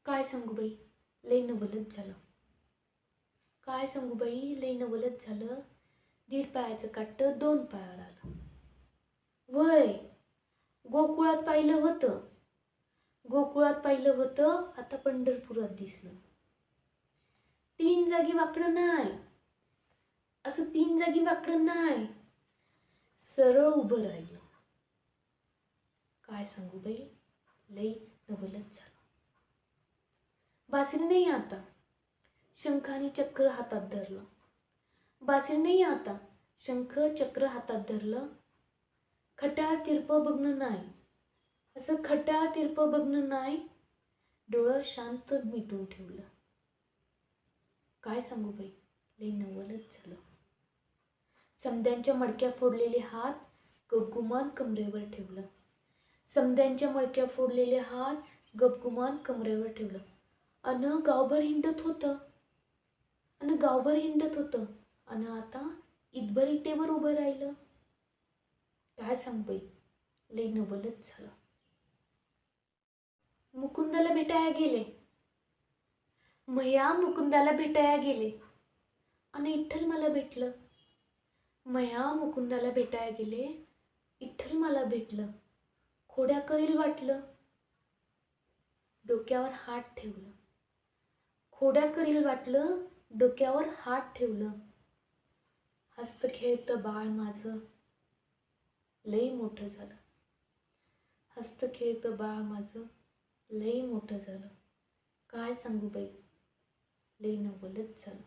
काय सांगू बाई, लई नवलच झालं. काय सांगू बाई, लई नवलच झालं. 1.5 पायाचं काट्ट 2 पायावर आलं. वय गोकुळात पाहिलं होतं, गोकुळात पाहिलं होतं, आता पंढरपुरात दिसलं. 3 जागी वाकडं नाही, असं 3 जागी वाकडं नाही, सरळ उभं राहिलं. काय सांगू बाई, लई नवलच झालं. बासरी नाही आता, शंख आणि चक्र हातात धरलं. बासरी नाही आता, शंख चक्र हातात धरलं. खट्याळ तिरपं बघणं नाही, असं खट्याळ तिरपं बघणं नाही, डोळं शांत मिटून ठेवलं. काय सांगू बाई, लई नवलच झालं. समद्यांच्या मडक्या फोडलेले हात गपगुमान कमरेवर ठेवलं. समद्यांच्या मडक्या फोडलेले हात गपगुमान कमरेवर ठेवलं. अन गावभर हिंडत होतं, अन आता इतभर इटेवर उभं राहिलं. काय सांग बाई, लई नवलच झालं. मुकुंदाला भेटायला गेले, मया मुकुंदाला भेटायला गेले, आणि विठ्ठल मला भेटलं. मया मुकुंदाला भेटायला गेले, विठ्ठल मला भेटलं. खोड्या करील वाटलं, डोक्यावर हात ठेवलं. खोड्या करील वाटलं, डोक्यावर हात ठेवलं. हस्त खेळतं बाळ माझं लई मोठं झालं. हस्त खेळतं बाळ माझं लई मोठं झालं. काय सांगू बाई, लई नवलच झालं.